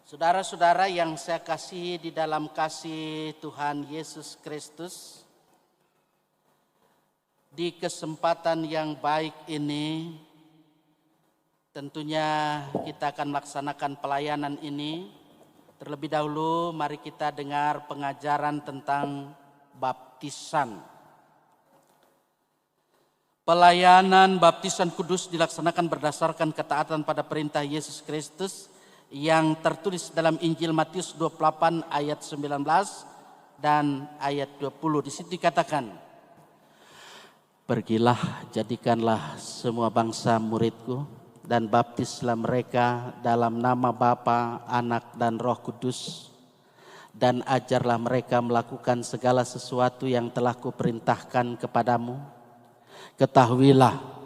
Saudara-saudara yang saya kasihi di dalam kasih Tuhan Yesus Kristus, di kesempatan yang baik ini tentunya kita akan melaksanakan pelayanan ini. Terlebih dahulu mari kita dengar pengajaran tentang baptisan. Pelayanan baptisan kudus dilaksanakan berdasarkan ketaatan pada perintah Yesus Kristus yang tertulis dalam Injil Matius 28 ayat 19 dan ayat 20. Di situ dikatakan, "Pergilah, jadikanlah semua bangsa muridku dan baptislah mereka dalam nama Bapa, Anak dan Roh Kudus, dan ajarlah mereka melakukan segala sesuatu yang telah kuperintahkan kepadamu. Ketahuilah,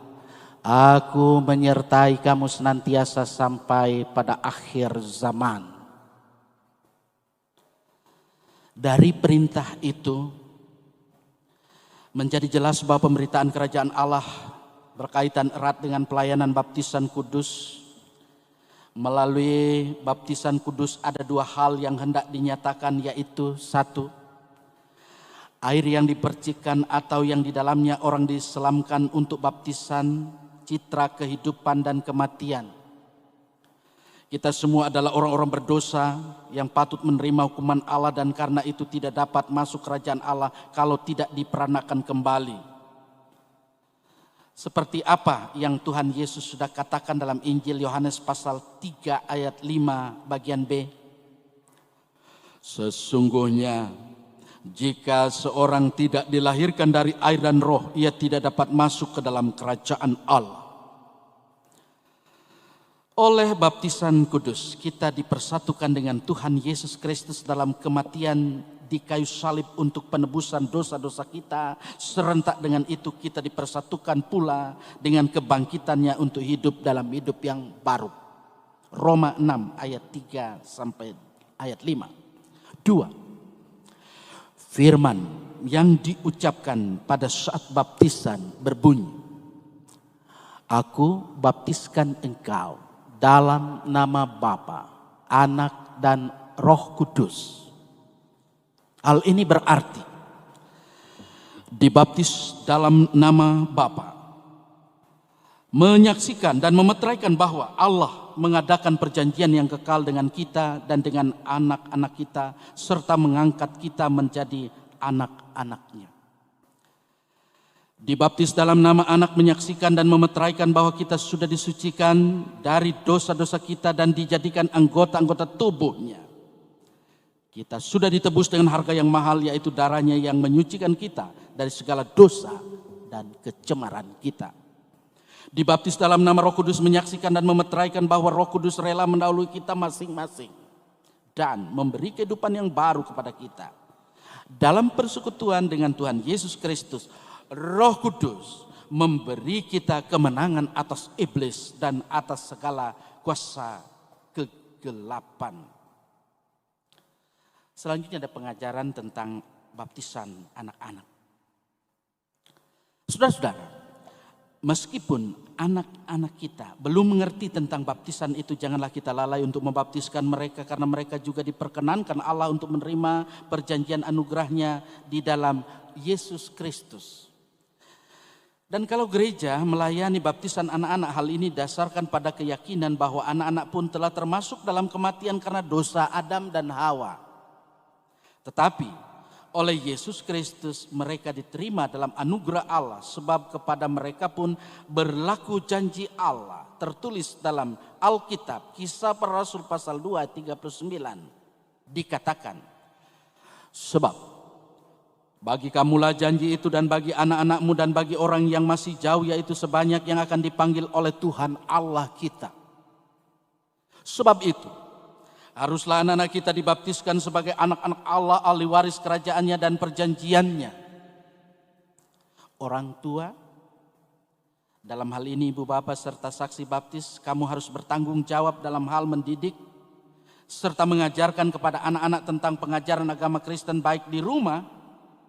Aku menyertai kamu senantiasa sampai pada akhir zaman." Dari perintah itu menjadi jelas bahwa pemberitaan kerajaan Allah berkaitan erat dengan pelayanan baptisan kudus. Melalui baptisan kudus ada dua hal yang hendak dinyatakan, yaitu satu, air yang dipercikan atau yang di dalamnya orang diselamkan untuk baptisan, citra kehidupan dan kematian. Kita semua adalah orang-orang berdosa yang patut menerima hukuman Allah, dan karena itu tidak dapat masuk kerajaan Allah kalau tidak diperanakan kembali. Seperti apa yang Tuhan Yesus sudah katakan dalam Injil Yohanes pasal 3 ayat 5 bagian B. "Sesungguhnya jika seorang tidak dilahirkan dari air dan roh, ia tidak dapat masuk ke dalam kerajaan Allah." Oleh baptisan kudus, kita dipersatukan dengan Tuhan Yesus Kristus dalam kematian di kayu salib untuk penebusan dosa-dosa kita. Serentak dengan itu kita dipersatukan pula dengan kebangkitannya untuk hidup dalam hidup yang baru. Roma 6 ayat 3 sampai ayat 5. 2. Firman yang diucapkan pada saat baptisan berbunyi, "Aku baptiskan engkau dalam nama Bapa, Anak dan Roh Kudus." Hal ini berarti dibaptis dalam nama Bapa menyaksikan dan memeteraikan bahwa Allah mengadakan perjanjian yang kekal dengan kita dan dengan anak-anak kita, serta mengangkat kita menjadi anak-anaknya. Dibaptis dalam nama Anak menyaksikan dan memeteraikan bahwa kita sudah disucikan dari dosa-dosa kita dan dijadikan anggota-anggota tubuhnya. Kita sudah ditebus dengan harga yang mahal, yaitu darahnya yang menyucikan kita dari segala dosa dan kecemaran kita. Dibaptis dalam nama Roh Kudus menyaksikan dan memeteraikan bahwa Roh Kudus rela mendahului kita masing-masing dan memberi kehidupan yang baru kepada kita. Dalam persekutuan dengan Tuhan Yesus Kristus, Roh Kudus memberi kita kemenangan atas iblis dan atas segala kuasa kegelapan. Selanjutnya ada pengajaran tentang baptisan anak-anak. Saudara-saudara, meskipun anak-anak kita belum mengerti tentang baptisan itu, janganlah kita lalai untuk membaptiskan mereka, karena mereka juga diperkenankan Allah untuk menerima perjanjian anugerahnya di dalam Yesus Kristus. Dan kalau gereja melayani baptisan anak-anak, hal ini dasarkan pada keyakinan bahwa anak-anak pun telah termasuk dalam kematian karena dosa Adam dan Hawa. Tetapi oleh Yesus Kristus mereka diterima dalam anugerah Allah, sebab kepada mereka pun berlaku janji Allah tertulis dalam Alkitab. Kisah Para Rasul pasal 2 ayat 39 dikatakan, "Sebab bagi kamulah janji itu, dan bagi anak-anakmu, dan bagi orang yang masih jauh, yaitu sebanyak yang akan dipanggil oleh Tuhan Allah kita. Sebab itu haruslah anak-anak kita dibaptiskan sebagai anak-anak Allah, ahli waris kerajaannya dan perjanjiannya." Orang tua, dalam hal ini ibu bapak serta saksi baptis, kamu harus bertanggung jawab dalam hal mendidik serta mengajarkan kepada anak-anak tentang pengajaran agama Kristen, baik di rumah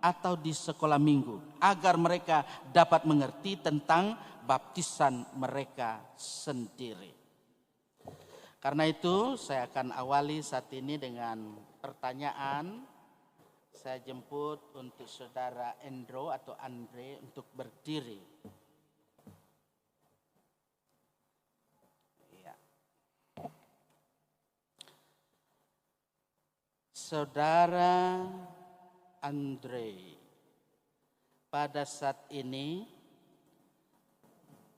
atau di sekolah minggu, agar mereka dapat mengerti tentang baptisan mereka sendiri. Karena itu saya akan awali saat ini dengan pertanyaan. Saya jemput untuk saudara Endro atau Andre untuk berdiri. Ya. Saudara Andre, pada saat ini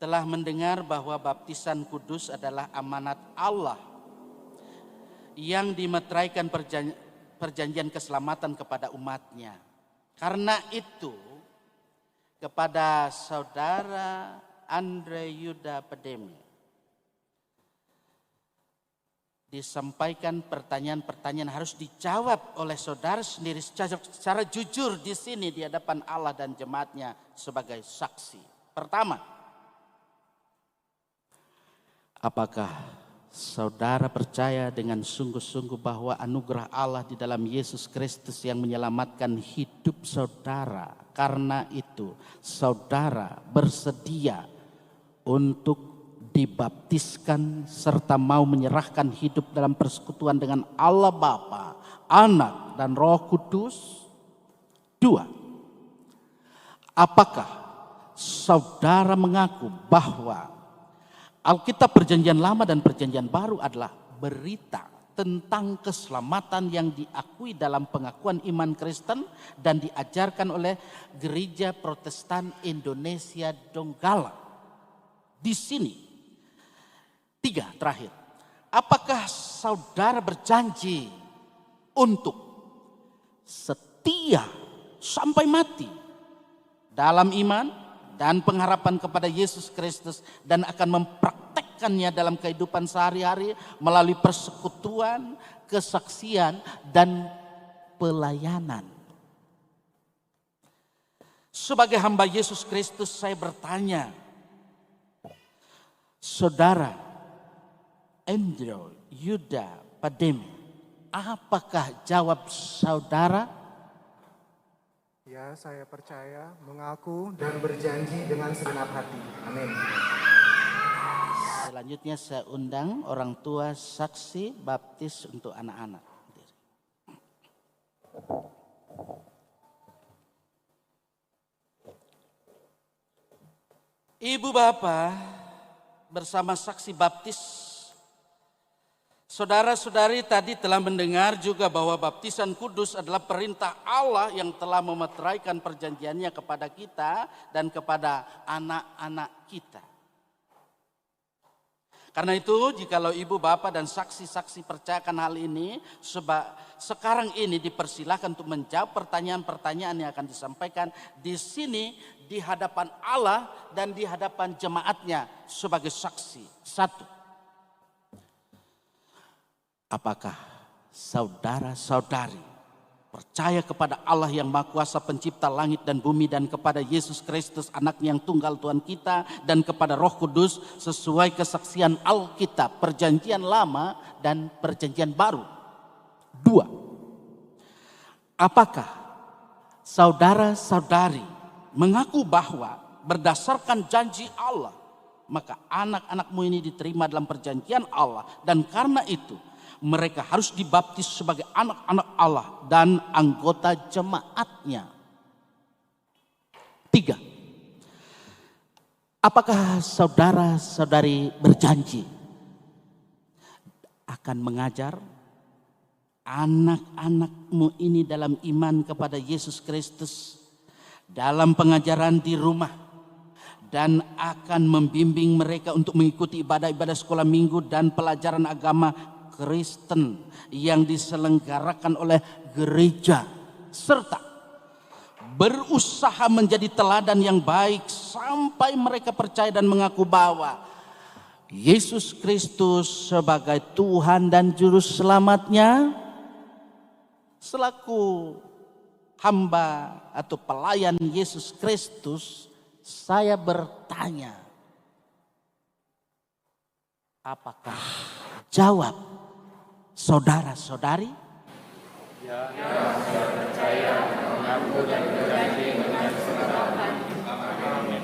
telah mendengar bahwa baptisan kudus adalah amanat Allah yang dimeteraikan perjanjian keselamatan kepada umatnya. Karena itu kepada saudara Andre Yuda Pedemi disampaikan pertanyaan-pertanyaan harus dijawab oleh saudara sendiri secara jujur di sini di hadapan Allah dan jemaatnya sebagai saksi. Pertama, apakah saudara percaya dengan sungguh-sungguh bahwa anugerah Allah di dalam Yesus Kristus yang menyelamatkan hidup saudara? Karena itu saudara bersedia untuk dibaptiskan serta mau menyerahkan hidup dalam persekutuan dengan Allah Bapa, Anak, dan Roh Kudus? Dua, apakah saudara mengaku bahwa Alkitab Perjanjian Lama dan Perjanjian Baru adalah berita tentang keselamatan yang diakui dalam pengakuan iman Kristen dan diajarkan oleh Gereja Protestan Indonesia Donggala? Di sini, tiga, terakhir. Apakah saudara berjanji untuk setia sampai mati dalam iman dan pengharapan kepada Yesus Kristus dan akan mempraktekkannya dalam kehidupan sehari-hari melalui persekutuan, kesaksian, dan pelayanan? Sebagai hamba Yesus Kristus saya bertanya, saudara Andrew Yuda Pedemi, apakah jawab saudara? Ya, saya percaya, mengaku, dan berjanji dengan segenap hati. Amin. Selanjutnya saya undang orang tua saksi baptis untuk anak-anak. Ibu bapak bersama saksi baptis, saudara-saudari tadi telah mendengar juga bahwa baptisan kudus adalah perintah Allah yang telah memeteraikan perjanjiannya kepada kita dan kepada anak-anak kita. Karena itu jikalau ibu bapak dan saksi-saksi percayakan hal ini, sekarang ini dipersilahkan untuk menjawab pertanyaan-pertanyaan yang akan disampaikan di sini di hadapan Allah dan di hadapan jemaatnya sebagai saksi. Satu, apakah saudara-saudari percaya kepada Allah yang Maha Kuasa Pencipta langit dan bumi dan kepada Yesus Kristus Anaknya yang tunggal Tuhan kita dan kepada Roh Kudus sesuai kesaksian Alkitab Perjanjian Lama dan Perjanjian Baru? Dua, apakah saudara-saudari mengaku bahwa berdasarkan janji Allah maka anak-anakmu ini diterima dalam perjanjian Allah dan karena itu mereka harus dibaptis sebagai anak-anak Allah dan anggota jemaatnya? Tiga, apakah saudara-saudari berjanji akan mengajar anak-anakmu ini dalam iman kepada Yesus Kristus dalam pengajaran di rumah dan akan membimbing mereka untuk mengikuti ibadah-ibadah sekolah minggu dan pelajaran agama Kristen yang diselenggarakan oleh gereja, serta berusaha menjadi teladan yang baik sampai mereka percaya dan mengaku bahwa Yesus Kristus sebagai Tuhan dan Juru Selamatnya? Selaku hamba atau pelayan Yesus Kristus, saya bertanya, apakah jawab saudara-saudari? Ya, saya percaya, mengaku dan berjanji dengan segenap hati. Amin.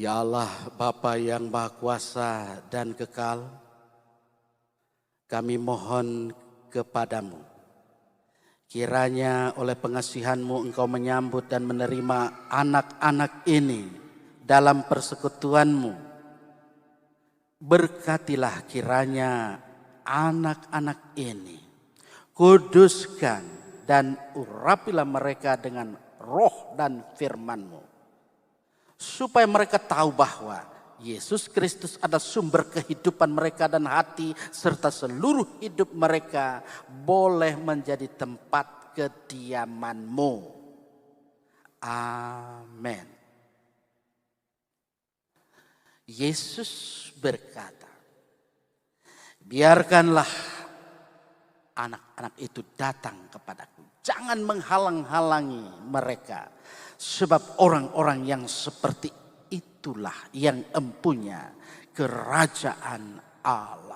Ya Allah, Bapa yang Maha Kuasa dan Kekal, kami mohon kepadamu, kiranya oleh pengasihan-Mu Engkau menyambut dan menerima anak-anak ini dalam persekutuan-Mu. Berkatilah kiranya anak-anak ini, kuduskan dan urapilah mereka dengan roh dan firman-Mu, supaya mereka tahu bahwa Yesus Kristus adalah sumber kehidupan mereka dan hati serta seluruh hidup mereka boleh menjadi tempat kediaman-Mu. Amin. Yesus berkata, biarkanlah anak-anak itu datang kepadaku. Jangan menghalang-halangi mereka. Sebab orang-orang yang seperti itulah yang empunya kerajaan Allah.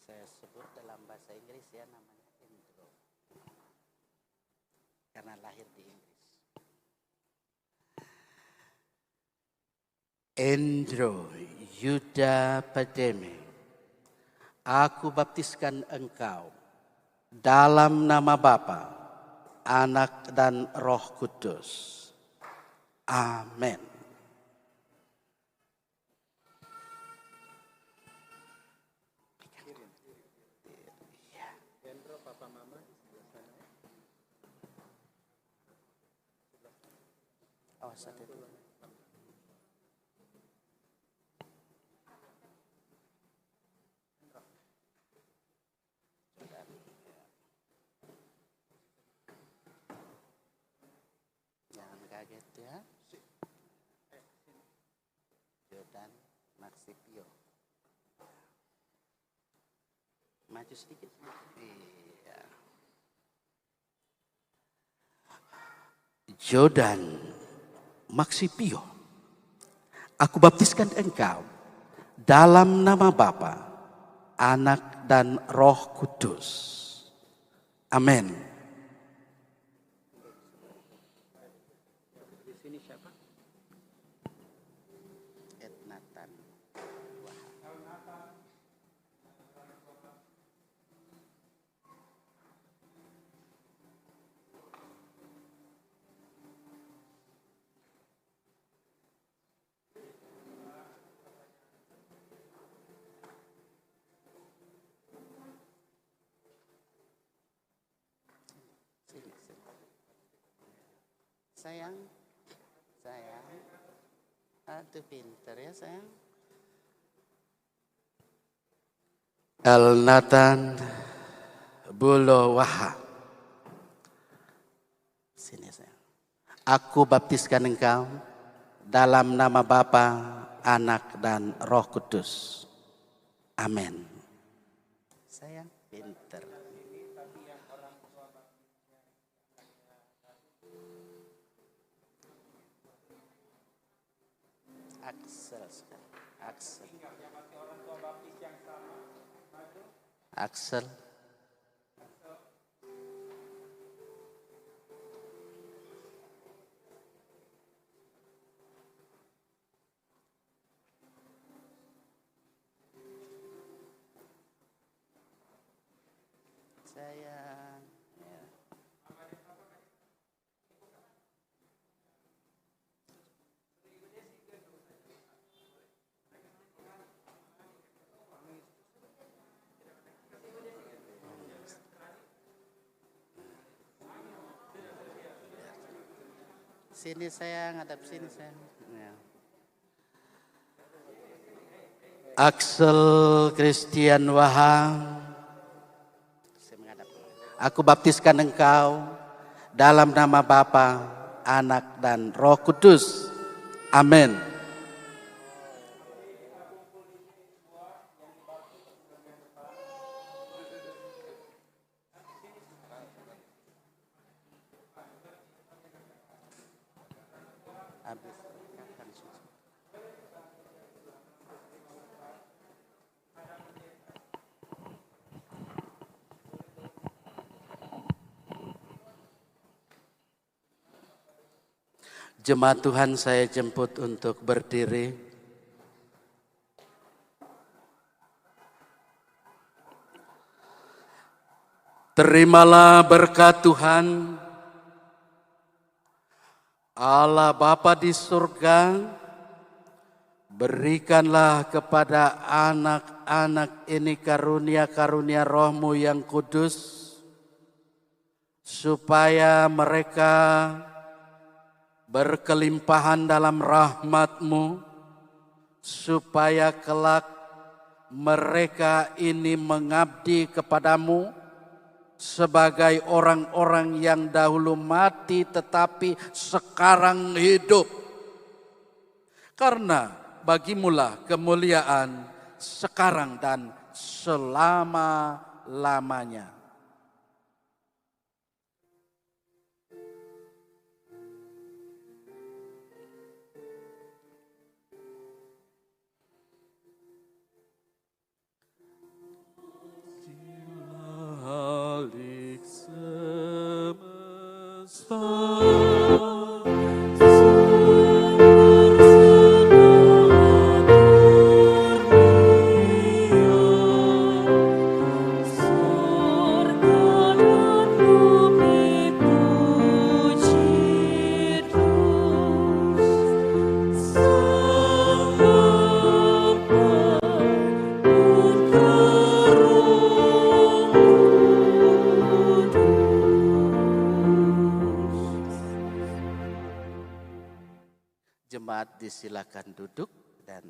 Saya sebut dalam bahasa Inggris ya, namanya Andrew, karena lahir di Inggris. Andrew Yuda Pademe, aku baptiskan engkau dalam nama Bapa, Anak dan Roh Kudus. Amin. Awas hati. Jangan kaget ya. Jordan Maksipio. Maju sedikit. Iya. Jordan Maksipio, aku baptiskan engkau dalam nama Bapa, Anak dan Roh Kudus. Amin. Di sini siapa? Ednatan. Sayang, aduh pinter ya sayang. Elnatan Bulowaha. Sini sayang. Aku baptiskan engkau dalam nama Bapa, Anak dan Roh Kudus. Amin. Sayang, pinter. Axel. Sayang. Ya. Sini sayang, hadap sini sayang. Ya. Axel Christian Wahang, aku baptiskan engkau dalam nama Bapa, Anak, dan Roh Kudus. Amin. Jemaat Tuhan, saya jemput untuk berdiri. Terimalah berkat Tuhan, Allah Bapa di surga, berikanlah kepada anak-anak ini karunia-karunia Roh-Mu yang kudus, supaya mereka berkelimpahan dalam rahmat-Mu, supaya kelak mereka ini mengabdi kepadamu sebagai orang-orang yang dahulu mati tetapi sekarang hidup. Karena bagimulah kemuliaan sekarang dan selama-lamanya. Halik semesta Jemaat disilakan duduk dan